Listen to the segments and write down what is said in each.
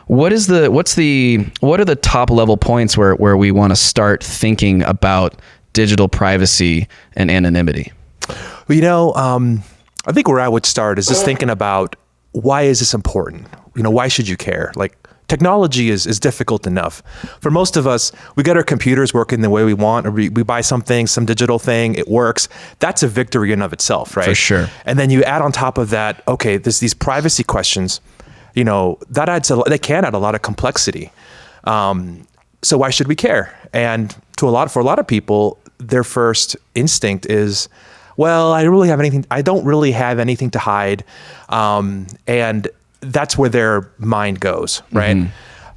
what are the top level points where we want to start thinking about digital privacy and anonymity? I think where I would start is just thinking about, why is this important? Why should you care? Like, technology is difficult enough. For most of us, we get our computers working the way we want, or we buy something, some digital thing, it works. That's a victory in of itself, right? For sure. And then you add on top of that, okay, there's these privacy questions, that can add a lot of complexity. So why should we care? And for a lot of people, their first instinct is, well, I don't really have anything to hide. And that's where their mind goes, right? Mm-hmm.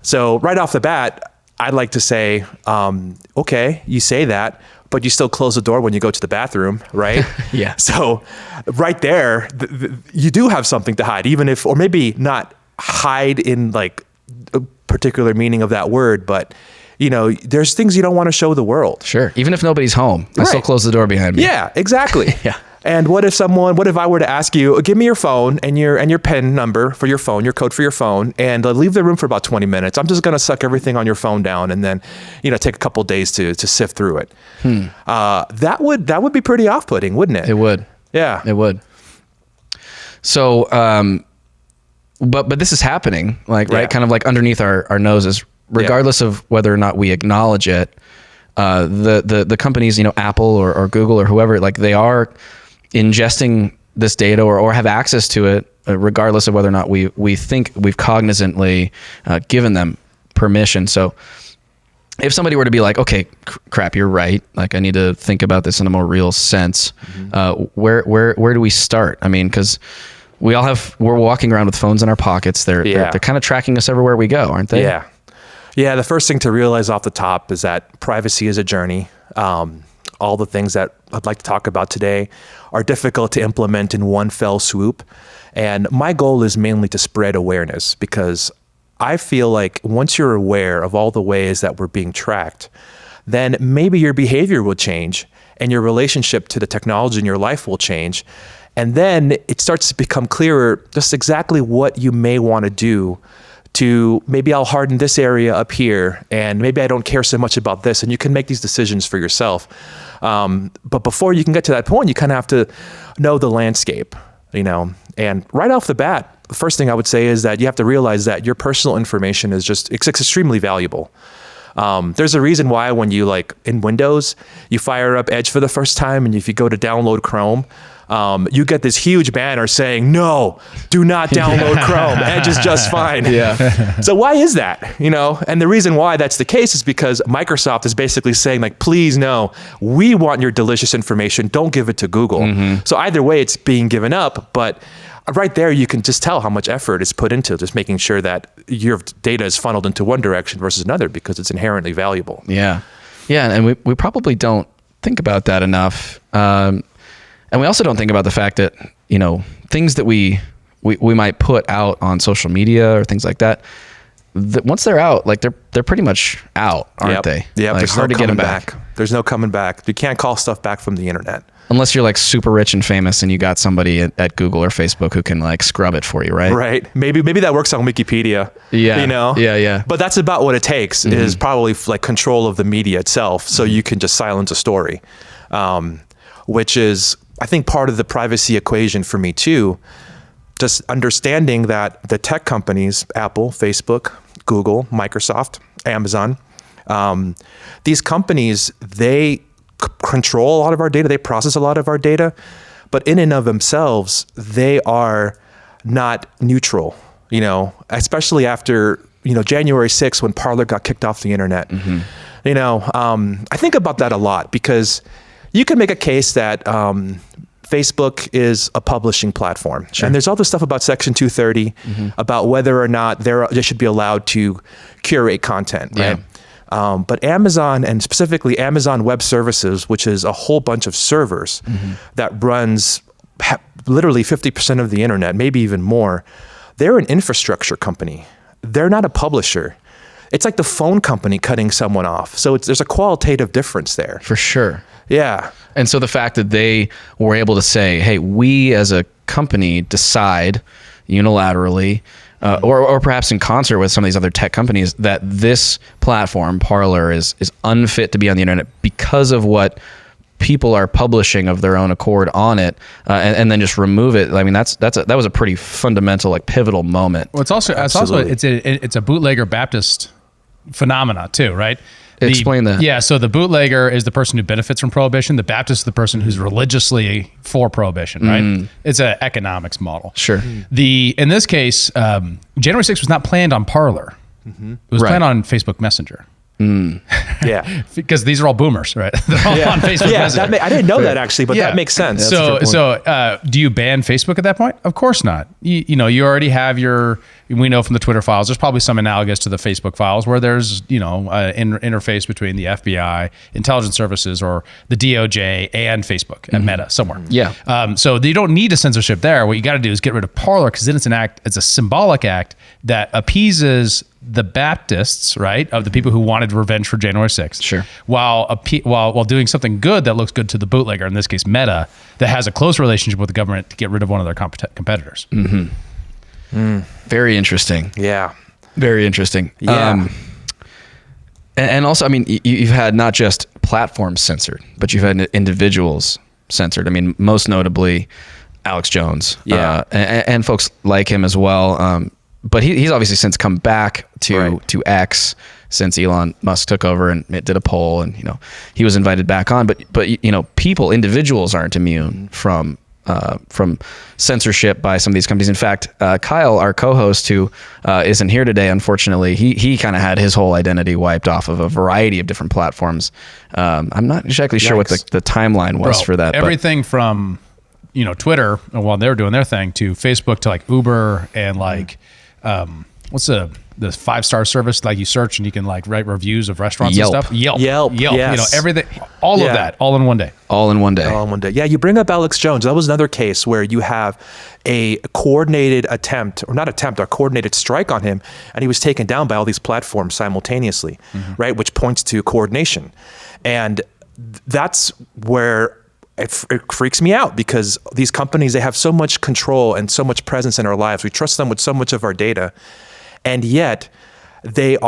So right off the bat, I'd like to say, okay, you say that, but you still close the door when you go to the bathroom, right? Yeah. So right there, you do have something to hide, even if, or maybe not hide in like a particular meaning of that word, but there's things you don't want to show the world. Sure. Even if nobody's home, I still close the door behind me. Yeah, exactly. Yeah. And what if I were to ask you, give me your phone and your PIN number for your phone, your code for your phone, and leave the room for about 20 minutes. I'm just going to suck everything on your phone down and then, take a couple days to sift through it. That would be pretty off-putting, wouldn't it? It would. Yeah. It would. So, but this is happening, right? Kind of like underneath our noses, regardless of whether or not we acknowledge it. The companies, Apple or Google or whoever, like, they are ingesting this data or have access to it, regardless of whether or not we think we've cognizantly given them permission. So if somebody were to be like, okay, crap, you're right, like, I need to think about this in a more real sense, where do we start? I mean, because we're walking around with phones in our pockets. They're kind of tracking us everywhere we go, aren't they? Yeah. Yeah, the first thing to realize off the top is that privacy is a journey. All the things that I'd like to talk about today are difficult to implement in one fell swoop. And my goal is mainly to spread awareness, because I feel like once you're aware of all the ways that we're being tracked, then maybe your behavior will change and your relationship to the technology in your life will change. And then it starts to become clearer just exactly what you may want to do to, maybe I'll harden this area up here, and maybe I don't care so much about this, and you can make these decisions for yourself. But before you can get to that point, you kind of have to know the landscape, and right off the bat, the first thing I would say is that you have to realize that your personal information is it's extremely valuable. There's a reason why when you, like, in Windows, you fire up Edge for the first time, and if you go to download Chrome, you get this huge banner saying, no, do not download Chrome. Edge is just fine. Yeah. So why is that? And the reason why that's the case is because Microsoft is basically saying, like, please, no, we want your delicious information. Don't give it to Google. Mm-hmm. So either way, it's being given up. But right there, you can just tell how much effort is put into just making sure that your data is funneled into one direction versus another, because it's inherently valuable. Yeah. Yeah. And we probably don't think about that enough. And we also don't think about the fact that, things that we might put out on social media or things like that, once they're out, like, they're pretty much out, aren't they? Yeah, like, there's hard no to get them coming back. There's no coming back. You can't call stuff back from the internet. Unless you're, like, super rich and famous and you got somebody at Google or Facebook who can, like, scrub it for you, right? Right. Maybe that works on Wikipedia. Yeah. Yeah. But that's about what it takes, is probably, like, control of the media itself, so you can just silence a story, which is, I think, part of the privacy equation for me too. Just understanding that the tech companies, Apple, Facebook, Google, Microsoft, Amazon, these companies, they control a lot of our data. They process a lot of our data, but in and of themselves, they are not neutral, especially after, January 6th, when Parler got kicked off the internet. Mm-hmm. I think about that a lot, because you can make a case that Facebook is a publishing platform. Sure. And there's all this stuff about Section 230, about whether or not they should be allowed to curate content, right? Yeah. But Amazon, and specifically Amazon Web Services, which is a whole bunch of servers that runs literally 50% of the internet, maybe even more, they're an infrastructure company. They're not a publisher. It's like the phone company cutting someone off. So there's a qualitative difference there. For sure. Yeah. And so the fact that they were able to say, hey, we as a company decide unilaterally or perhaps in concert with some of these other tech companies, that this platform, Parler, is unfit to be on the internet because of what people are publishing of their own accord on it, and then just remove it. I mean, that was a pretty fundamental, like, pivotal moment. Well, it's also it's a bootlegger Baptist phenomena too, right? Explain that. Yeah, so the bootlegger is the person who benefits from prohibition. The Baptist is the person who's religiously for prohibition, right? It's an economics model. Sure. In this case, January 6th was not planned on Parler. It was planned on Facebook Messenger. Yeah. Because these are all boomers, right? They're all on Facebook Messenger. I didn't know that actually, but that makes sense. So do you ban Facebook at that point? Of course not. You already have we know from the Twitter files, there's probably some analogous to the Facebook files where there's, interface between the FBI, intelligence services, or the DOJ and Facebook and Meta somewhere. Yeah. So you don't need a censorship there. What you got to do is get rid of Parler, because then it's a symbolic act that appeases the Baptists, right, of the people who wanted revenge for January 6th. Sure. While doing something good that looks good to the bootlegger, in this case Meta, that has a close relationship with the government to get rid of one of their competitors. Very interesting. Yeah. Very interesting. Yeah. And also, I mean, you've had not just platforms censored, but you've had individuals censored. I mean, most notably Alex Jones. Yeah. And folks like him as well. But he's obviously since come back to X since Elon Musk took over, and it did a poll, and he was invited back on. But individuals aren't immune from censorship by some of these companies. In fact, Kyle, our co-host, who isn't here today, unfortunately, he kind of had his whole identity wiped off of a variety of different platforms. I'm not exactly sure what the timeline was for that. Everything from Twitter, while they were doing their thing, to Facebook, to like Uber and like what's the 5-star service, like you search and you can like write reviews of restaurants Yelp. and stuff. Yelp. Yes. Everything, all of that, all in one day. All in one day. Yeah, you bring up Alex Jones. That was another case where you have a coordinated a coordinated strike on him, and he was taken down by all these platforms simultaneously, right? Which points to coordination. And that's where it freaks me out, because these companies, they have so much control and so much presence in our lives. We trust them with so much of our data, and yet they're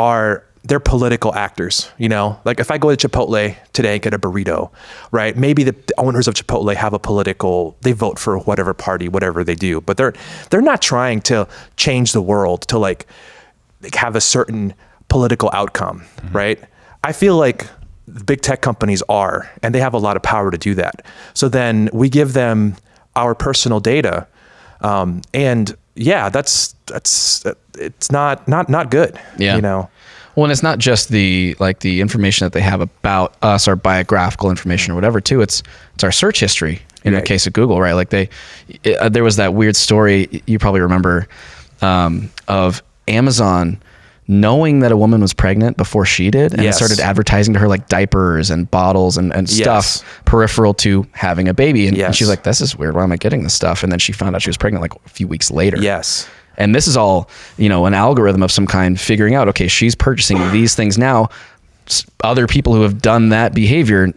political actors. Like if I go to Chipotle today and get a burrito, right? Maybe the owners of Chipotle have they vote for whatever party, whatever they do, but they're not trying to change the world to like have a certain political outcome, right? I feel like big tech companies are, and they have a lot of power to do that. So then we give them our personal data, and yeah, it's not good. Yeah. Well, and it's not just the information that they have about us, our biographical information or whatever too. It's our search history in the case of Google, right? Like there was that weird story you probably remember of Amazon knowing that a woman was pregnant before she did, and it started advertising to her like diapers and bottles and stuff peripheral to having a baby. And she's like, this is weird. Why am I getting this stuff? And then she found out she was pregnant like a few weeks later. Yes. And this is all, an algorithm of some kind figuring out, okay, she's purchasing these things now. Other people who have done that behavior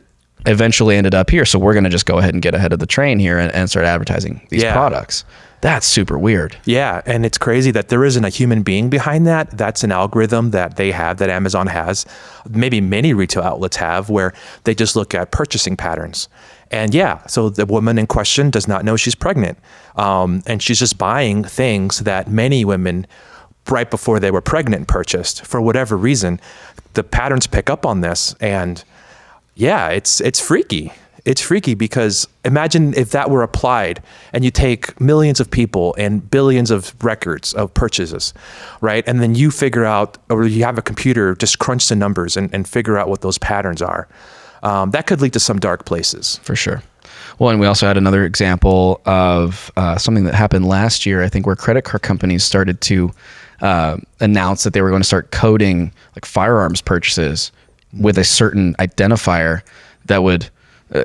eventually ended up here. So we're going to just go ahead and get ahead of the train here and start advertising these products. That's super weird. Yeah, and it's crazy that there isn't a human being behind that. That's an algorithm that they have, that Amazon has, maybe many retail outlets have, where they just look at purchasing patterns. And so the woman in question does not know she's pregnant. And she's just buying things that many women right before they were pregnant purchased. For whatever reason, the patterns pick up on this. And it's freaky. It's freaky, because imagine if that were applied and you take millions of people and billions of records of purchases, right? And then you figure out, or you have a computer just crunch the numbers and figure out what those patterns are. That could lead to some dark places. For sure. Well, and we also had another example of something that happened last year, I think, where credit card companies started to announce that they were going to start coding like firearms purchases with a certain identifier that would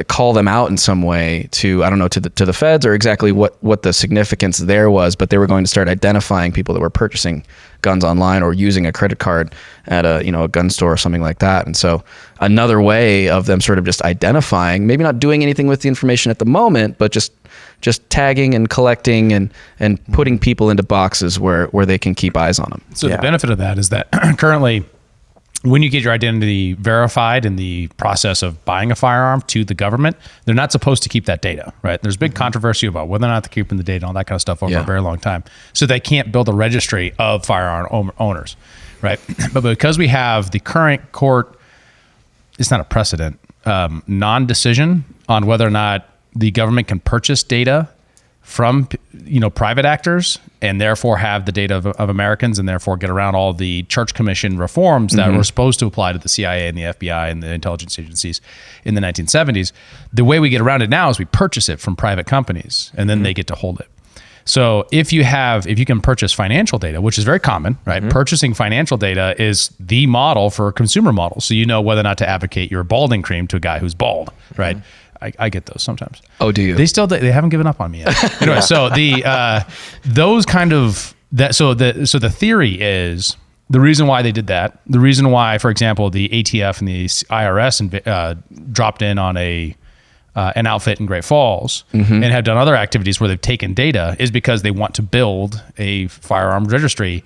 call them out in some way to, I don't know, to the feds, or exactly what the significance there was, but they were going to start identifying people that were purchasing guns online or using a credit card at a gun store or something like that. And so another way of them sort of just identifying, maybe not doing anything with the information at the moment, but just tagging and collecting and putting people into boxes where they can keep eyes on them. So the benefit of that is that currently, when you get your identity verified in the process of buying a firearm to the government, they're not supposed to keep that data, right? There's big controversy about whether or not they're keeping the data and all that kind of stuff over a very long time. So they can't build a registry of firearm owners, right? But because we have the current court, it's not a precedent, non-decision on whether or not the government can purchase data from private actors and therefore have the data of Americans and therefore get around all the Church Commission reforms that were supposed to apply to the CIA and the FBI and the intelligence agencies in the 1970s. The way we get around it now is we purchase it from private companies and then they get to hold it. So if you can purchase financial data, which is very common, right? Purchasing financial data is the model for a consumer model. So you know whether or not to advocate your balding cream to a guy who's bald, right? I get those sometimes. Oh, do you? They haven't given up on me yet. Anyway, so those kind of that. So the theory is the reason why they did that. The reason why, for example, the ATF and the IRS dropped in on an outfit in Great Falls and have done other activities where they've taken data is because they want to build a firearm registry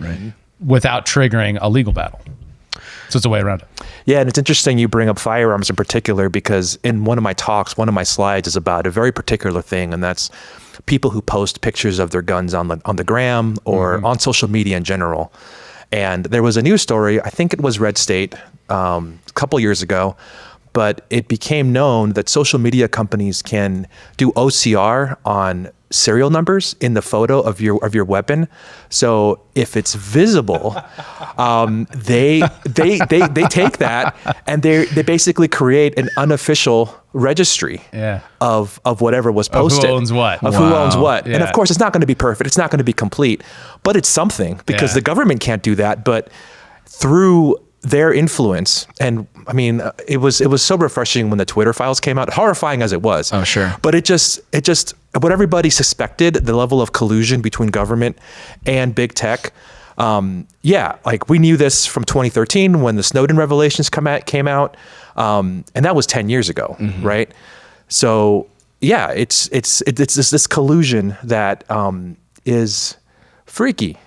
without triggering a legal battle. So it's a way around it. Yeah, and it's interesting you bring up firearms in particular because in one of my talks, one of my slides is about a very particular thing, and that's people who post pictures of their guns on the gram or on social media in general. And there was a news story, I think it was Red State, a couple years ago, but it became known that social media companies can do OCR on serial numbers in the photo of your weapon. So if it's visible, they take that and they basically create an unofficial registry of whatever was posted. Of who owns what. Of who owns what. Yeah. And of course, it's not going to be perfect. It's not going to be complete, but it's something because the government can't do that. But through their influence, and I mean, it was so refreshing when the Twitter files came out, horrifying as it was. Oh, sure. But it just what everybody suspected, the level of collusion between government and big tech. Like we knew this from 2013 when the Snowden revelations came out, and that was 10 years ago, right? So yeah, it's this collusion that is freaky,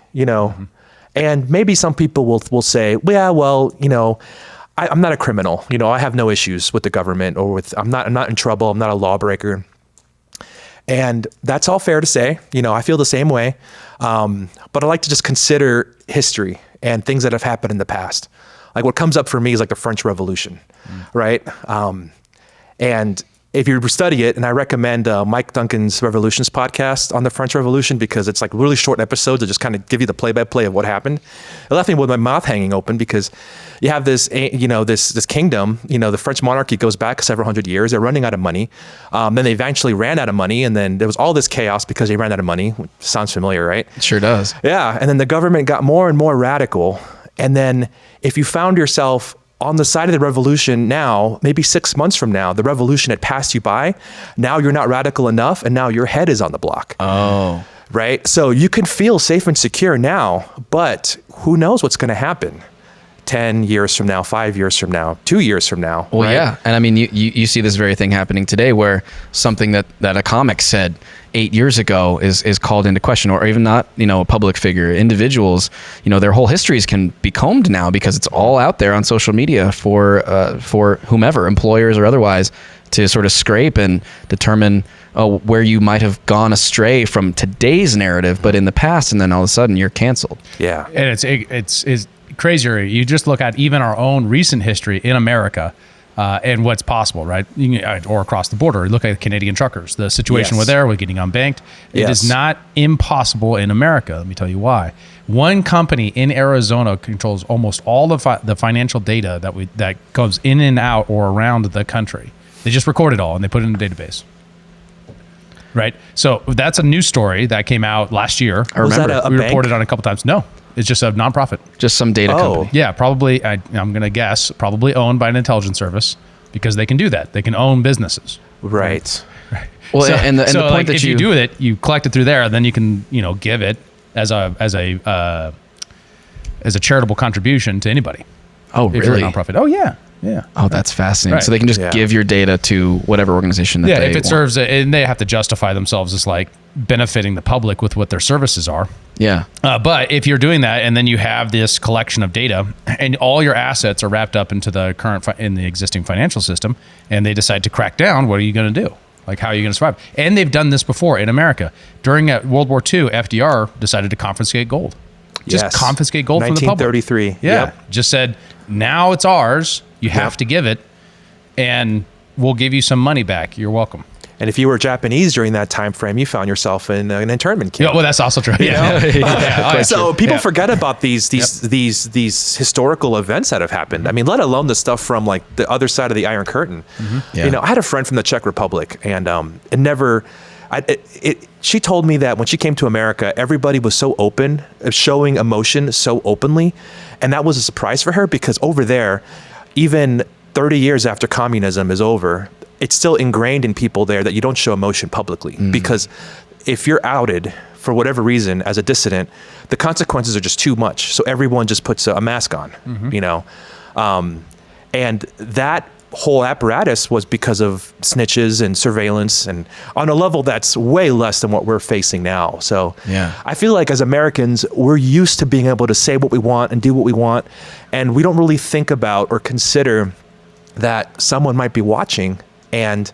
And maybe some people will say, yeah, well, I'm not a criminal. I have no issues with the government or I'm not in trouble. I'm not a lawbreaker. And that's all fair to say. I feel the same way. But I like to just consider history and things that have happened in the past. Like what comes up for me is like the French Revolution, right? And if you study it, and I recommend Mike Duncan's Revolutions podcast on the French Revolution because it's like really short episodes that just kind of give you the play-by-play of what happened. It left me with my mouth hanging open because you have this, this kingdom, the French monarchy goes back several hundred years. They're running out of money. Then they eventually ran out of money, and then there was all this chaos because they ran out of money. Which sounds familiar, right? It sure does. Yeah, and then the government got more and more radical. And then if you found yourself on the side of the revolution now, maybe 6 months from now, the revolution had passed you by. Now you're not radical enough, and now your head is on the block. Oh. Right? So you can feel safe and secure now, but who knows what's going to happen 10 years from now, 5 years from now, 2 years from now. Well, right? yeah. And I mean, you see this very thing happening today where something that a comic said 8 years ago is called into question, or even not, a public figure. Individuals, their whole histories can be combed now because it's all out there on social media for whomever, employers or otherwise, to sort of scrape and determine where you might have gone astray from today's narrative, but in the past, and then all of a sudden you're canceled. Yeah. And it's crazier. You just look at even our own recent history in America and what's possible, right? Or across the border. Look at Canadian truckers. The situation with getting unbanked. It is not impossible in America. Let me tell you why. One company in Arizona controls almost all the financial data that goes in and out or around the country. They just record it all and they put it in a database. Right? So that's a news story that came out last year. I remember. Was that a we bank? reported on it a couple times. No, it's just a nonprofit. Just some data company. Yeah, probably, I'm going to guess, probably owned by an intelligence service because they can do that. They can own businesses. Right. Well, So, and the so, point that if you do it, you collect it through there, then you can, give it as a charitable contribution to anybody. oh, If you're a really? nonprofit. Oh yeah. Yeah. Oh, that's fascinating. Right. So they can just Yeah. give your data to whatever organization that Yeah, they if it want. serves, and they have to justify themselves as like benefiting the public with what their services are. Yeah. But if you're doing that, and then you have this collection of data, and all your assets are wrapped up into the in the existing financial system, and they decide to crack down, what are you going to do? Like, how are you going to survive? And they've done this before in America. During World War II, FDR decided to confiscate gold. Just Yes. confiscate gold from the public. 1933. Yeah. Yep. Just said, now it's ours. You have to give it, and we'll give you some money back. You're welcome. And if you were Japanese during that time frame, you found yourself in an internment camp. Yeah, well, that's also true. Yeah. Yeah. So people Yeah. forget about these historical events that have happened. I mean, let alone the stuff from like the other side of the Iron Curtain. Yeah. I had a friend from the Czech Republic, and it never. She told me that when she came to America, everybody was so open, showing emotion so openly, and that was a surprise for her because over there, even 30 years after communism is over, it's still ingrained in people there that you don't show emotion publicly because if you're outed for whatever reason as a dissident, the consequences are just too much. So everyone just puts a mask on, and that whole apparatus was because of snitches and surveillance and on a level that's way less than what we're facing now. So Yeah. I feel like as Americans, we're used to being able to say what we want and do what we want. And we don't really think about or consider that someone might be watching, and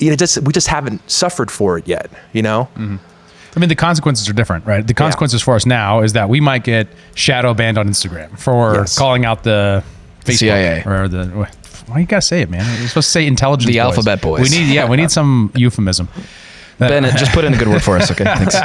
we just haven't suffered for it yet, I mean, the consequences are different, right? The consequences for us now is that we might get shadow banned on Instagram for Yes. calling out the Facebook CIA. or the. Why you gotta say it, man? You're supposed to say intelligence. The alphabet boys. We need some euphemism. Bennett, just put in a good word for us, okay? Thanks.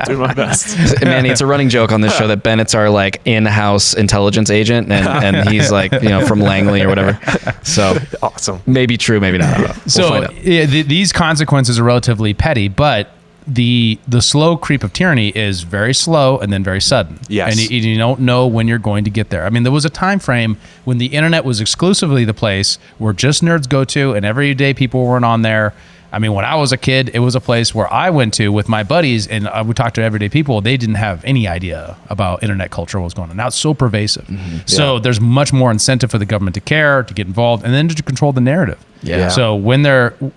Do my best. Manny, it's a running joke on this show that Bennett's our like in-house intelligence agent, and he's like from Langley or whatever. So Awesome. maybe true, maybe not. I don't know. We'll So find out. these consequences are relatively petty, but the slow creep of tyranny is very slow and then very sudden. Yes. And you don't know when you're going to get there. I mean, there was a time frame when the internet was exclusively the place where just nerds go to, and everyday people weren't on there. I mean, when I was a kid, it was a place where I went to with my buddies, and I would talk to everyday people. They didn't have any idea about internet culture, what was going on. Now it's so pervasive. So there's much more incentive for the government to care, to get involved, and then to control the narrative. Yeah. So when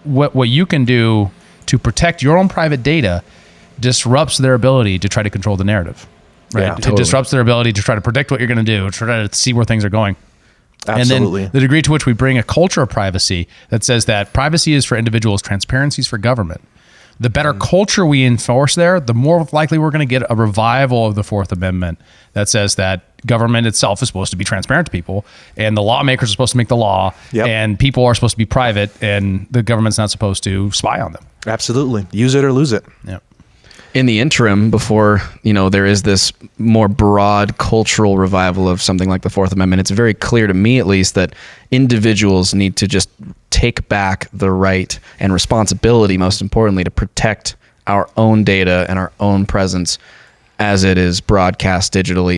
what you can do to protect your own private data disrupts their ability to try to control the narrative. Right. Yeah, It totally. disrupts their ability to try to predict what you're going to do, try to see where things are going. Absolutely. And then the degree to which we bring a culture of privacy that says that privacy is for individuals, transparency is for government. The better culture we enforce there, the more likely we're going to get a revival of the Fourth Amendment that says that government itself is supposed to be transparent to people, and the lawmakers are supposed to make the law, Yep. and people are supposed to be private, and the government's not supposed to spy on them. Absolutely. Use it or lose it. Yeah. In the interim, before there is this more broad cultural revival of something like the Fourth Amendment, it's very clear to me, at least, that individuals need to just take back the right and responsibility, most importantly, to protect our own data and our own presence as it is broadcast digitally